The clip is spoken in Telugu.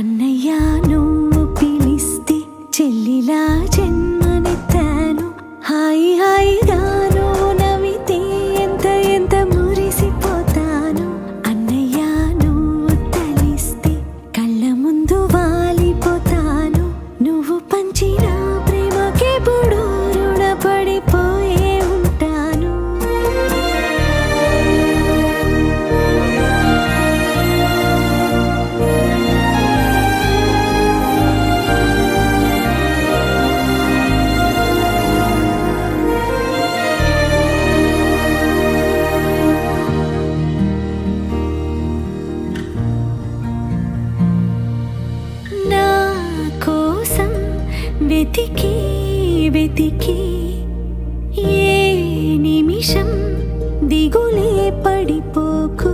అన్నయ్యా నువ్వు పిలిస్తే చెల్లిలా జన్మనెత్తాను. హాయి హాయిగాను నవ్వితే ఎంత ఎంత మురిసిపోతాను. అన్నయ్యా నువ్వు తలిస్తే కళ్ళ ముందు వాలిపోతాను. నువ్వు పంచిన ప్రేమకెప్పుడు రుణపడిపోయే ఉంటాను. నా కోసం వెతికి వెతికి ఏ నిమిషం దిగులే పడిపోకు.